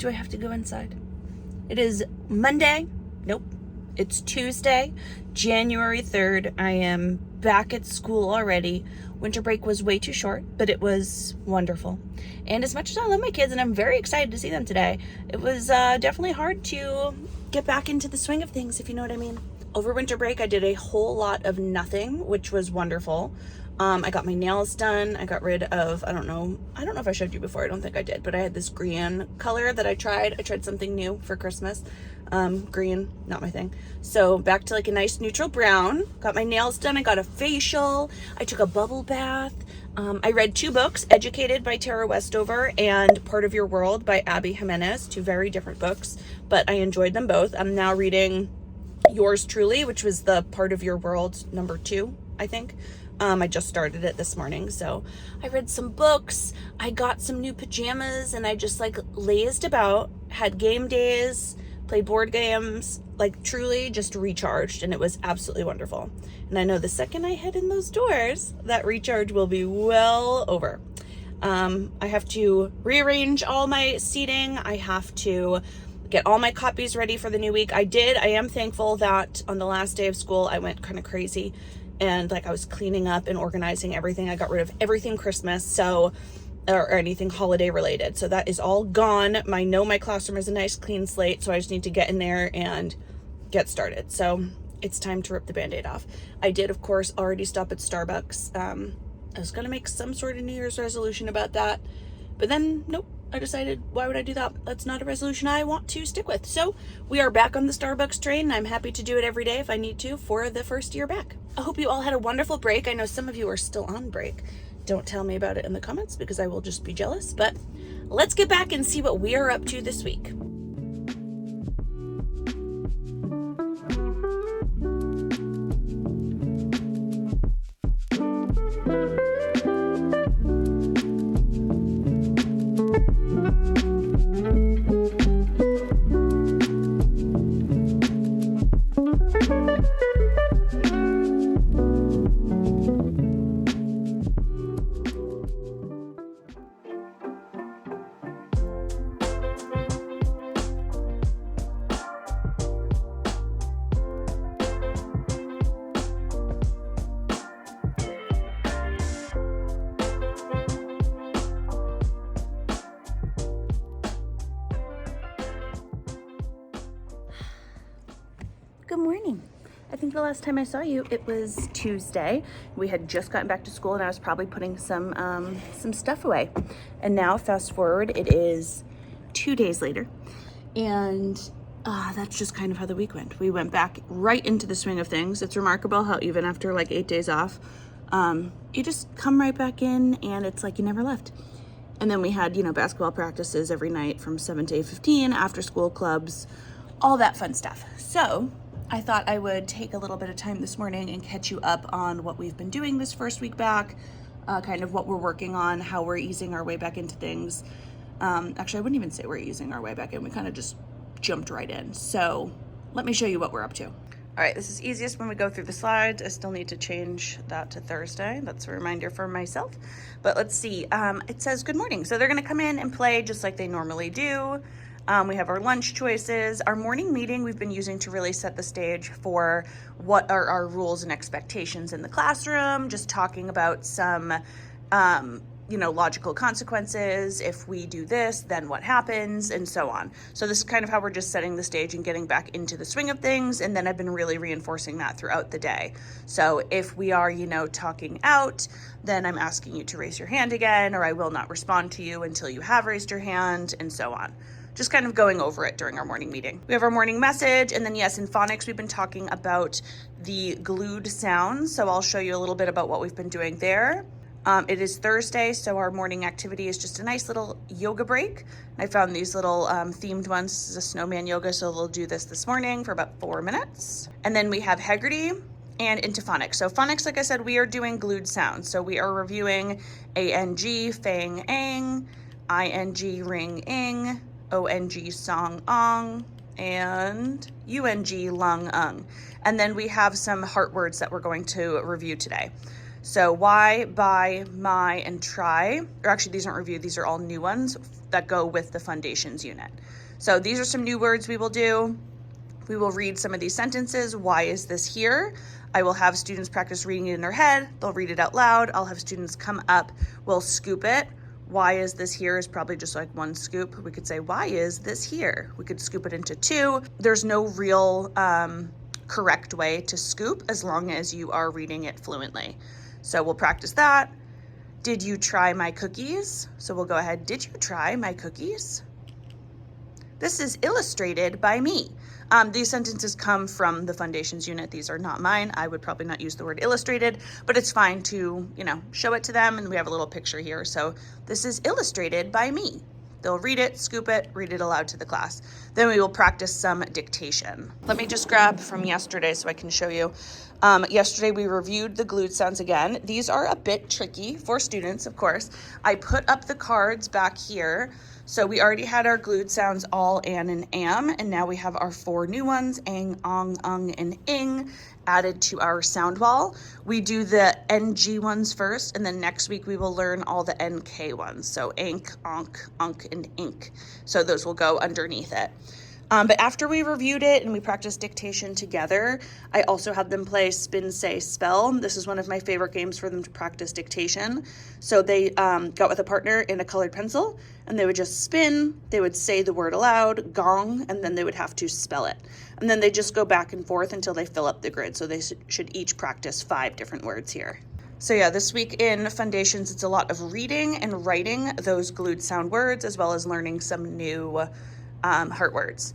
Do I have to go inside? It is Monday. Nope. It's Tuesday, January 3rd. I am back at school already. Winter break was way too short, but it was wonderful. And as much as I love my kids and I'm very excited to see them today, it was definitely hard to get back into the swing of things, if you know what I mean. Over winter break, I did a whole lot of nothing, which was wonderful. I got my nails done. I got rid of, I don't know if I showed you before. I don't think I did, but I had this green color that I tried. I tried something new for Christmas. Green, not my thing. So back to like a nice neutral brown. Got my nails done. I got a facial. I took a bubble bath. I read 2 books, Educated by Tara Westover and Part of Your World by Abby Jimenez, 2 very different books, but I enjoyed them both. I'm now reading Yours Truly, which was the Part of Your World number 2, I think. I just started it this morning, so I read some books, I got some new pajamas, and I just like lazed about, had game days, played board games, like truly just recharged, and it was absolutely wonderful. And I know the second I head in those doors, that recharge will be well over. I have to rearrange all my seating. I have to get all my copies ready for the new week. I am thankful that on the last day of school, I went kind of crazy. And like I was cleaning up and organizing everything. I got rid of everything Christmas, or anything holiday related. So that is all gone. I know my classroom is a nice clean slate, so I just need to get in there and get started. So it's time to rip the Band-Aid off. I did, of course, already stop at Starbucks. I was gonna make some sort of New Year's resolution about that, but then nope. I decided, why would I do that? That's not a resolution I want to stick with. So we are back on the Starbucks train. I'm happy to do it every day if I need to for the first year back. I hope you all had a wonderful break. I know some of you are still on break. Don't tell me about it in the comments because I will just be jealous. But let's get back and see what we are up to this week. Good morning. I think the last time I saw you, it was Tuesday. We had just gotten back to school and I was probably putting some stuff away. And now fast forward, it is 2 days later. And that's just kind of how the week went. We went back right into the swing of things. It's remarkable how even after like 8 days off, you just come right back in and it's like you never left. And then we had, basketball practices every night from 7 to 8:15, after school clubs, all that fun stuff. So I thought I would take a little bit of time this morning and catch you up on what we've been doing this first week back, kind of what we're working on, how we're easing our way back into things. Actually, I wouldn't even say we're easing our way back in. We kind of just jumped right in. So let me show you what we're up to. All right, this is easiest when we go through the slides. I still need to change that to Thursday. That's a reminder for myself. But let's see, it says good morning. So they're gonna come in and play just like they normally do. We have our lunch choices. Our morning meeting we've been using to really set the stage for what are our rules and expectations in the classroom, just talking about some, logical consequences. If we do this, then what happens, and so on. So this is kind of how we're just setting the stage and getting back into the swing of things. And then I've been really reinforcing that throughout the day. So if we are, talking out, then I'm asking you to raise your hand again, or I will not respond to you until you have raised your hand, and so on. Just kind of going over it during our morning meeting. We have our morning message, and then yes, in phonics, we've been talking about the glued sounds. So I'll show you a little bit about what we've been doing there. It is Thursday, so our morning activity is just a nice little yoga break. I found these little themed ones. This is a snowman yoga, so they'll do this morning for about 4 minutes. And then we have Haggerty and into phonics. So phonics, like I said, we are doing glued sounds. So we are reviewing A-N-G, fang, ang, I-N-G, ring, ing, O-N-G, song, ong, and U-N-G, lung, ung. And then we have some heart words that we're going to review today. So why, by, my, and try, or actually these aren't reviewed, these are all new ones. that go with the Foundations unit. So these are some new words we will do. We will read some of these sentences. Why is this here? I will have students practice reading it in their head. They'll read it out loud. I'll have students come up, we'll scoop it. Why is this here is probably just like one scoop. We could say, why is this here? We could scoop it into two. There's no real correct way to scoop as long as you are reading it fluently. So we'll practice that. Did you try my cookies? So we'll go ahead, did you try my cookies? This is illustrated by me. These sentences come from the Foundations unit. These are not mine. I would probably not use the word illustrated, but it's fine to, show it to them, and we have a little picture here. So this is illustrated by me. They'll read it, scoop it, read it aloud to the class. Then we will practice some dictation. Let me just grab from yesterday so I can show you. Yesterday we reviewed the glued sounds again. These are a bit tricky for students, of course. I put up the cards back here. So we already had our glued sounds all, an, and am, and now we have our 4 new ones, ang, ong, ung, and ing, added to our sound wall. We do the NG ones first, and then next week we will learn all the NK ones. So ank, onk, unk, and ink. So those will go underneath it. But after we reviewed it and we practiced dictation together, I also had them play spin, say, spell. This is one of my favorite games for them to practice dictation. So they got with a partner in a colored pencil, and they would just spin, they would say the word aloud, gong, and then they would have to spell it. And then they just go back and forth until they fill up the grid. So they should each practice 5 different words here. So yeah, this week in Foundations, it's a lot of reading and writing those glued sound words, as well as learning some new heart words.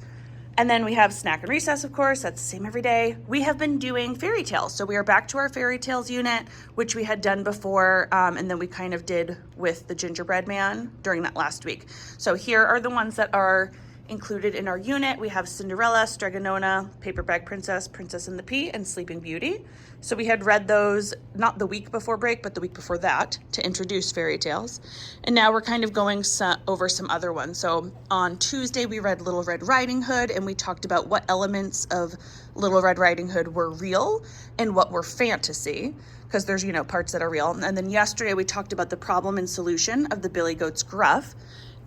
And then we have snack and recess, of course. That's the same every day. We have been doing fairy tales. So we are back to our fairy tales unit, which we had done before. And then we kind of did with the gingerbread man during that last week. So here are the ones that are included in our unit. We have Cinderella, Stregonona, Paper Bag Princess, Princess and the Pea, and Sleeping Beauty. So we had read those not the week before break, but the week before that to introduce fairy tales. And now we're kind of going over some other ones. So on Tuesday, we read Little Red Riding Hood, and we talked about what elements of Little Red Riding Hood were real and what were fantasy, because there's, parts that are real. And then yesterday, we talked about the problem and solution of the Billy Goat's Gruff.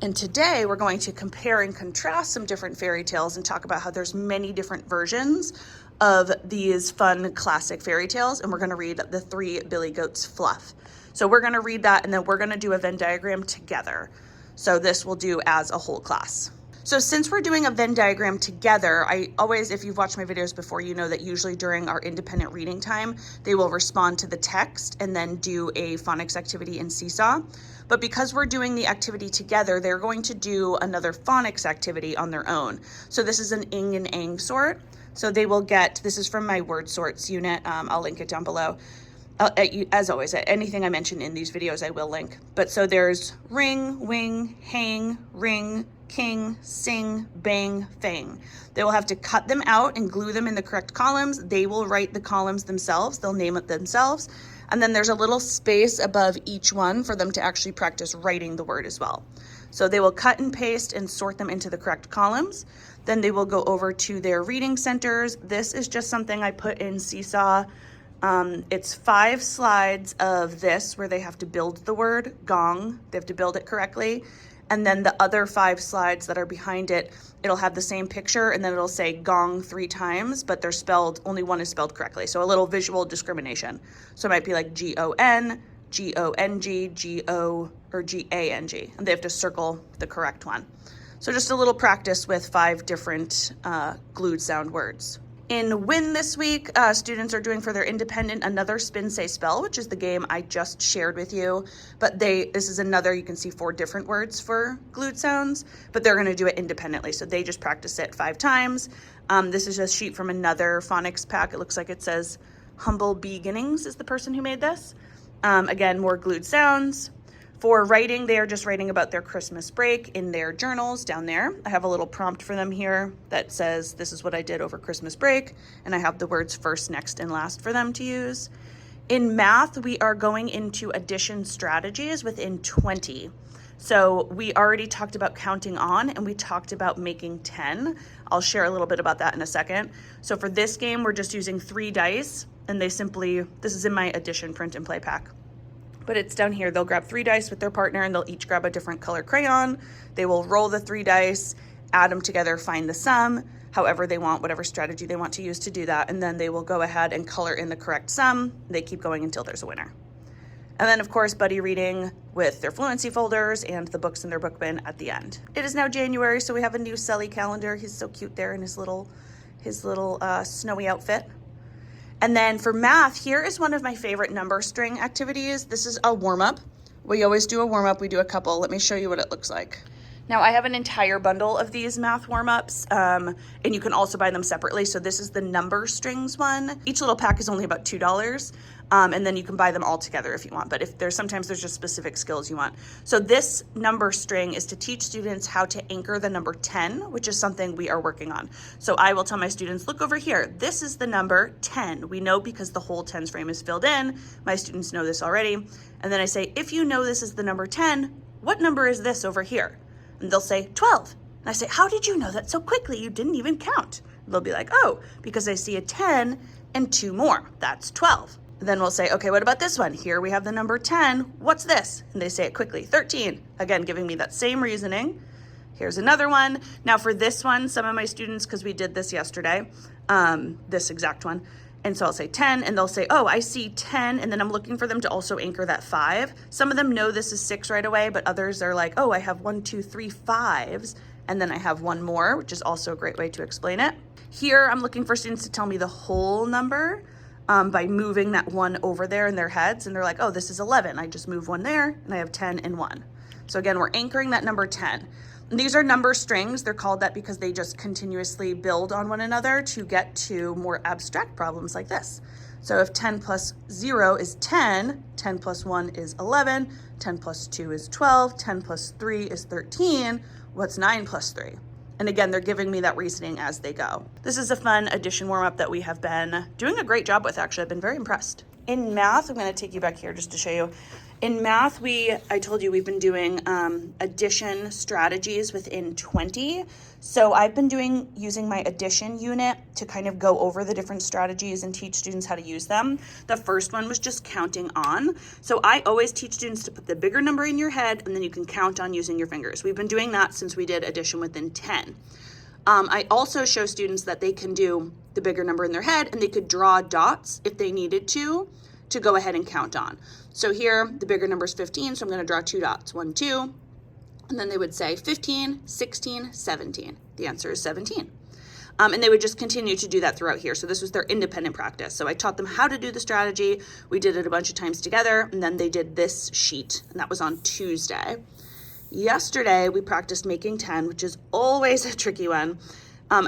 And today we're going to compare and contrast some different fairy tales and talk about how there's many different versions of these fun classic fairy tales. And we're going to read the 3 Billy Goats Fluff. So we're going to read that, and then we're going to do a Venn diagram together. So this we'll do as a whole class. So since we're doing a Venn diagram together, I always, if you've watched my videos before, you know that usually during our independent reading time, they will respond to the text and then do a phonics activity in Seesaw. But because we're doing the activity together, they're going to do another phonics activity on their own. So this is an ing and ang sort. So they will get, this is from my word sorts unit. I'll link it down below. As always, anything I mention in these videos, I will link. But so there's ring, wing, hang, ring, king, sing, bang, fang. They will have to cut them out and glue them in the correct columns. They will write the columns themselves. They'll name it themselves. And then there's a little space above each one for them to actually practice writing the word as well. So they will cut and paste and sort them into the correct columns. Then they will go over to their reading centers. This is just something I put in Seesaw. It's 5 slides of this where they have to build the word gong. They have to build it correctly. And then the other 5 slides that are behind it, it'll have the same picture, and then it'll say gong 3 times, but they're spelled, only one is spelled correctly. So a little visual discrimination. So it might be like G-O-N, G-O-N-G, G-O, or G-A-N-G, and they have to circle the correct one. So just a little practice with 5 different glued sound words. In Win this week, students are doing for their independent another spin, say, spell, which is the game I just shared with you. But this is another, you can see 4 different words for glued sounds, but they're going to do it independently. So they just practice it 5 times. This is a sheet from another phonics pack. It looks like it says Humble Beginnings is the person who made this. Again, more glued sounds. For writing, they are just writing about their Christmas break in their journals down there. I have a little prompt for them here that says, this is what I did over Christmas break. And I have the words first, next, and last for them to use. In math, we are going into addition strategies within 20. So we already talked about counting on, and we talked about making 10. I'll share a little bit about that in a second. So for this game, we're just using 3 dice, and this is in my addition print and play pack. but it's down here. They'll grab 3 dice with their partner and they'll each grab a different color crayon. They will roll the 3 dice, add them together, find the sum, however they want, whatever strategy they want to use to do that. And then they will go ahead and color in the correct sum. They keep going until there's a winner. And then of course, buddy reading with their fluency folders and the books in their book bin at the end. It is now January, so we have a new Sully calendar. He's so cute there in his little snowy outfit. And then for math, here is one of my favorite number string activities. This is a warm-up. We always do a warm-up. We do a couple. Let me show you what it looks like. Now I have an entire bundle of these math warm-ups, and you can also buy them separately. So this is the number strings one. Each little pack is only about $2. And then you can buy them all together if you want, but sometimes there's just specific skills you want. So this number string is to teach students how to anchor the number 10, which is something we are working on. So I will tell my students, look over here, this is the number 10. We know because the whole tens frame is filled in. My students know this already. And then I say, if you know this is the number 10, what number is this over here? And they'll say 12. And I say, how did you know that so quickly? You didn't even count. And they'll be like, oh, because I see a 10 and 2 more, that's 12. Then we'll say, okay, what about this one? Here we have the number 10. What's this? And they say it quickly, 13. Again, giving me that same reasoning. Here's another one. Now for this one, some of my students, because we did this yesterday, this exact one. And so I'll say 10 and they'll say, oh, I see 10. And then I'm looking for them to also anchor that 5. Some of them know this is 6 right away, but others are like, oh, I have 1, 2, 3 5s. And then I have one more, which is also a great way to explain it. Here, I'm looking for students to tell me the whole number. By moving that 1 over there in their heads, and they're like, oh, this is 11. I just move 1 there, and I have 10 and 1. So again, we're anchoring that number 10. And these are number strings. They're called that because they just continuously build on one another to get to more abstract problems like this. So if 10 plus 0 is 10, 10 plus 1 is 11, 10 plus 2 is 12, 10 plus 3 is 13, what's 9 plus 3? And again, they're giving me that reasoning as they go. This is a fun addition warm-up that we have been doing a great job with, actually. I've been very impressed. In math, I'm gonna take you back here just to show you. In math, I told you we've been doing addition strategies within 20. So I've been using my addition unit to kind of go over the different strategies and teach students how to use them. The first one was just counting on. So I always teach students to put the bigger number in your head and then you can count on using your fingers. We've been doing that since we did addition within 10. I also show students that they can do the bigger number in their head and they could draw dots if they needed to go ahead and count on. So here, the bigger number is 15, so I'm gonna draw 2 dots, 1, 2, and then they would say 15, 16, 17. The answer is 17. And they would just continue to do that throughout here. So this was their independent practice. So I taught them how to do the strategy. We did it a bunch of times together, and then they did this sheet, and that was on Tuesday. Yesterday, we practiced making 10, which is always a tricky one.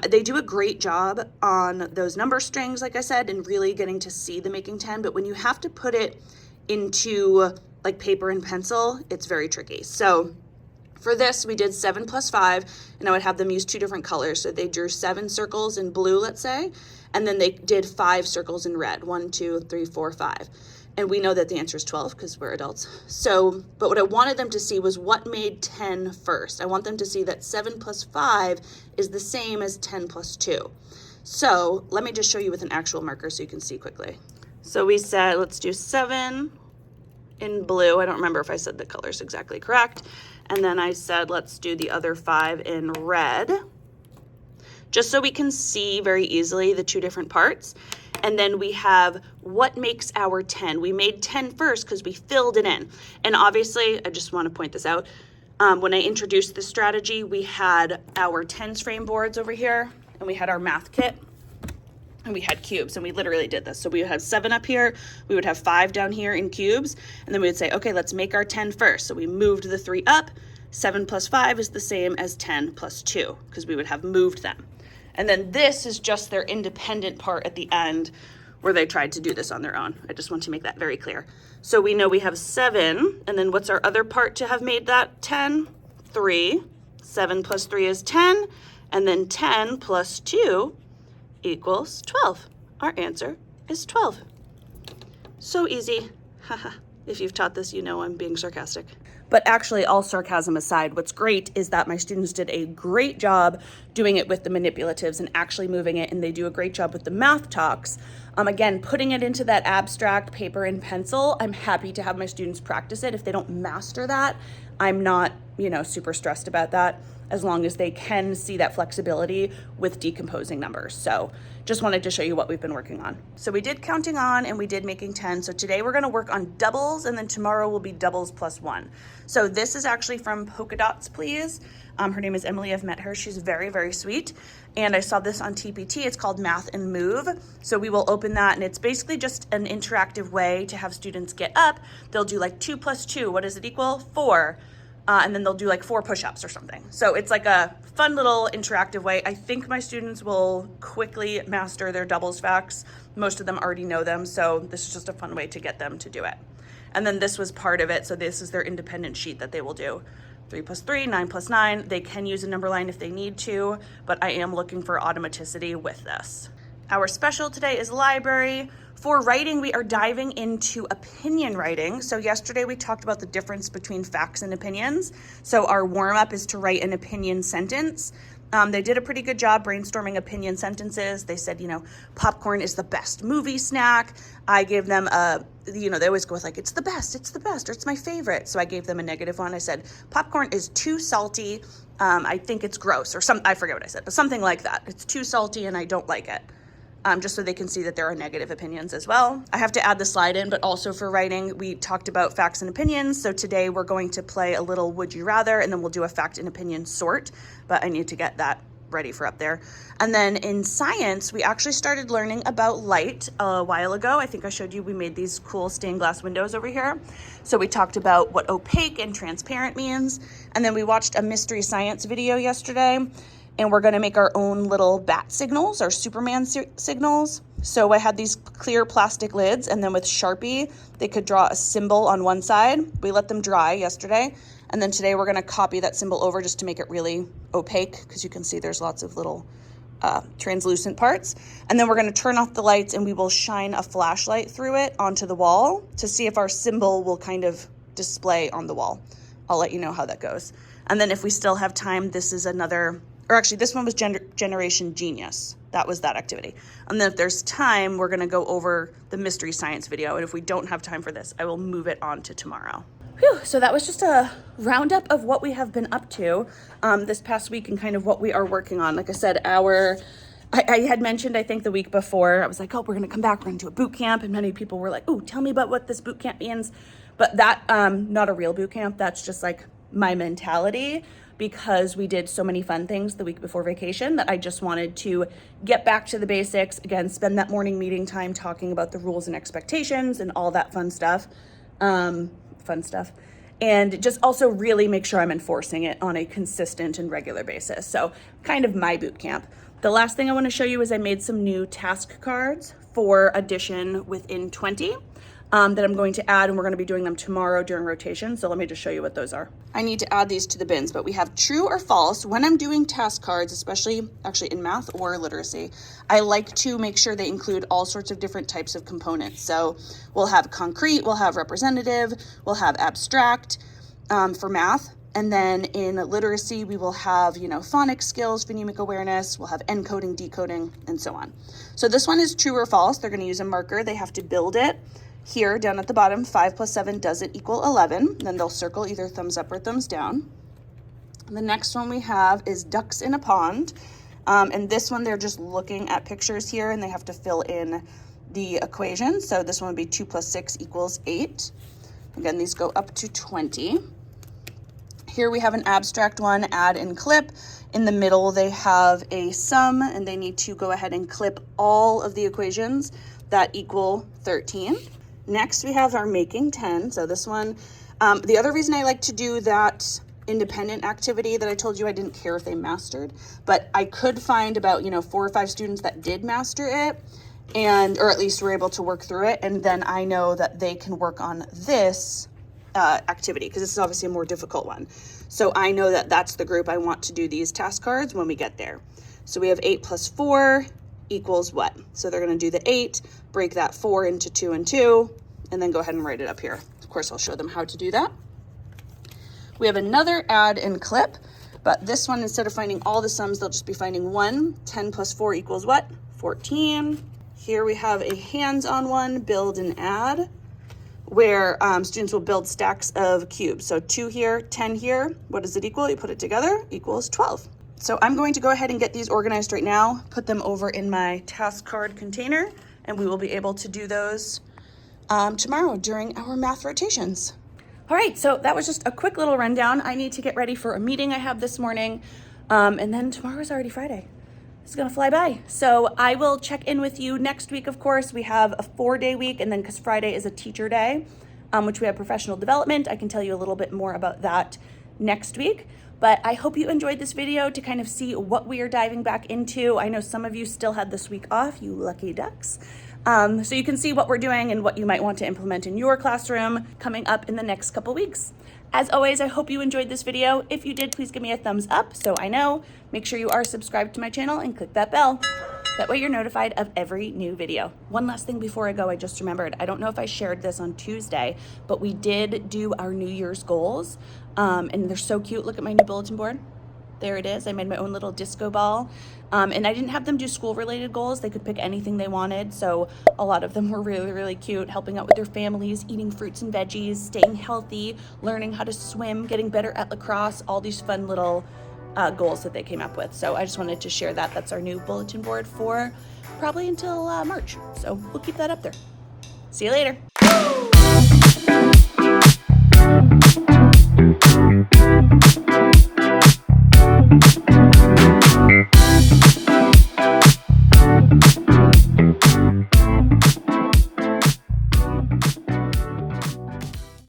They do a great job on those number strings, like I said, and really getting to see the making 10, but when you have to put it into like paper and pencil, it's very tricky. So for this, we did 7 plus 5, and I would have them use 2 different colors. So they drew 7 circles in blue, let's say, and then they did 5 circles in red, 1, 2, 3, 4, 5. And we know that the answer is 12 because we're adults. So, but what I wanted them to see was what made 10 first. I want them to see that 7 plus 5 is the same as 10 plus 2. So let me just show you with an actual marker so you can see quickly. So we said, let's do 7 in blue. I don't remember if I said the colors exactly correct. And then I said, let's do the other 5 in red, just so we can see very easily the 2 different parts. And then we have what makes our 10. We made 10 first because we filled it in. And obviously, I just want to point this out. When I introduced this strategy, we had our tens frame boards over here, and we had our math kit, and we had cubes, and we literally did this. So we would have 7 up here, we would have 5 down here in cubes, and then we would say, okay, let's make our 10 first. So we moved the 3 up. 7 plus 5 is the same as 10 plus 2, because we would have moved them. And then this is just their independent part at the end where they tried to do this on their own. I just want to make that very clear. So we know we have 7, and then what's our other part to have made that 10? 3. 7 plus 3 is 10, and then 10 plus 2 equals 12. Our answer is 12. So easy. Haha. If you've taught this, you know I'm being sarcastic. But actually, all sarcasm aside, what's great is that my students did a great job doing it with the manipulatives and actually moving it, and they do a great job with the math talks. Again, putting it into that abstract paper and pencil, I'm happy to have my students practice it. If they don't master that, I'm not, super stressed about that, as long as they can see that flexibility with decomposing numbers. So just wanted to show you what we've been working on. So we did counting on and we did making 10. So today we're gonna work on doubles, and then tomorrow will be doubles plus 1. So this is actually from Polka Dots Please. Her name is Emily. I've met her. She's very, very sweet. And I saw this on TPT. It's called Math and Move. So we will open that, and it's basically just an interactive way to have students get up. They'll do like 2 plus 2. What does it equal? 4. And then they'll do like 4 push-ups or something. So it's like a fun little interactive way. I think my students will quickly master their doubles facts. Most of them already know them, so this is just a fun way to get them to do it. And then this was part of it, so this is their independent sheet that they will do. 3 plus 3, 9 plus 9. They can use a number line if they need to, but I am looking for automaticity with this. Our special today is library. For writing, we are diving into opinion writing. So yesterday we talked about the difference between facts and opinions. So our warm-up is to write an opinion sentence. They did a pretty good job brainstorming opinion sentences. They said, popcorn is the best movie snack. I gave them they always go with like, it's the best, or it's my favorite. So I gave them a negative one. I said, popcorn is too salty. I think it's gross, or I forget what I said, but something like that. It's too salty and I don't like it. Just so they can see that there are negative opinions as well. I have to add the slide in, but also for writing, we talked about facts and opinions. So today we're going to play a little would you rather, and then we'll do a fact and opinion sort, but I need to get that ready for up there. And then in science, we actually started learning about light a while ago. I think I showed you we made these cool stained glass windows over here. So we talked about what opaque and transparent means. And then we watched a mystery science video yesterday, and we're gonna make our own little bat signals, or Superman signals. So I had these clear plastic lids, and then with Sharpie, they could draw a symbol on one side. We let them dry yesterday. And then today we're gonna copy that symbol over just to make it really opaque, because you can see there's lots of little translucent parts. And then we're gonna turn off the lights, and we will shine a flashlight through it onto the wall to see if our symbol will kind of display on the wall. I'll let you know how that goes. And then if we still have time, this is another, or actually this one was Generation Genius. That was that activity. And then if there's time, we're gonna go over the mystery science video. And if we don't have time for this, I will move it on to tomorrow. Whew, so that was just a roundup of what we have been up to this past week and kind of what we are working on. Like I said, I had mentioned, I think the week before, I was like, oh, we're gonna come back, we're gonna do a boot camp. And many people were like, oh, tell me about what this boot camp means. But that, not a real boot camp, that's just like my mentality, because we did so many fun things the week before vacation that I just wanted to get back to the basics. Again, spend that morning meeting time talking about the rules and expectations and all that fun stuff. And just also really make sure I'm enforcing it on a consistent and regular basis. So kind of my boot camp. The last thing I want to show you is I made some new task cards for addition within 20 that I'm going to add, and we're going to be doing them tomorrow during rotation. So let me just show you what those are. I need to add these to the bins, but we have true or false. When I'm doing task cards, especially actually in math or literacy, I like to make sure they include all sorts of different types of components. So we'll have concrete, we'll have representative, we'll have abstract for math. And then in literacy, we will have, phonics skills, phonemic awareness, we'll have encoding, decoding, and so on. So this one is true or false. They're going to use a marker. They have to build it. Here, down at the bottom, 5 plus 7, does it equal 11? Then they'll circle either thumbs up or thumbs down. And the next one we have is ducks in a pond. And this one, they're just looking at pictures here, and they have to fill in the equation. So this one would be 2 plus 6 equals 8. Again, these go up to 20. Here we have an abstract one, add and clip. In the middle, they have a sum, and they need to go ahead and clip all of the equations that equal 13. Next, we have our making 10. So this one, the other reason I like to do that independent activity that I told you I didn't care if they mastered, but I could find about, 4 or 5 students that did master it, or at least were able to work through it. And then I know that they can work on this activity, because this is obviously a more difficult one. So I know that that's the group I want to do these task cards when we get there. So we have 8 plus 4 equals what? So they're going to do the 8, break that 4 into 2 and 2, and then go ahead and write it up here. Of course, I'll show them how to do that. We have another add and clip, but this one, instead of finding all the sums, they'll just be finding one. 10 plus 4 equals what? 14. Here we have a hands-on one, build and add, where students will build stacks of cubes. So 2 here, 10 here. What does it equal? You put it together, equals 12. So I'm going to go ahead and get these organized right now, put them over in my task card container, and we will be able to do those tomorrow during our math rotations. All right, so that was just a quick little rundown. I need to get ready for a meeting I have this morning, and then tomorrow's already Friday. It's gonna fly by. So I will check in with you next week, of course. We have a 4-day week, and then because Friday is a teacher day, which we have professional development, I can tell you a little bit more about that next week. But I hope you enjoyed this video to kind of see what we are diving back into. I know some of you still had this week off, you lucky ducks. So you can see what we're doing and what you might want to implement in your classroom coming up in the next couple weeks. As always, I hope you enjoyed this video. If you did, please give me a thumbs up so I know. Make sure you are subscribed to my channel and click that bell. That way you're notified of every new video. One last thing before I go, I just remembered. I don't know if I shared this on Tuesday, but we did do our New Year's goals. And they're so cute. Look at my new bulletin board. There it is. I made my own little disco ball. And I didn't have them do school-related goals. They could pick anything they wanted. So a lot of them were really, really cute, helping out with their families, eating fruits and veggies, staying healthy, learning how to swim, getting better at lacrosse, all these fun little goals that they came up with. So I just wanted to share that. That's our new bulletin board for probably until March. So we'll keep that up there. See you later.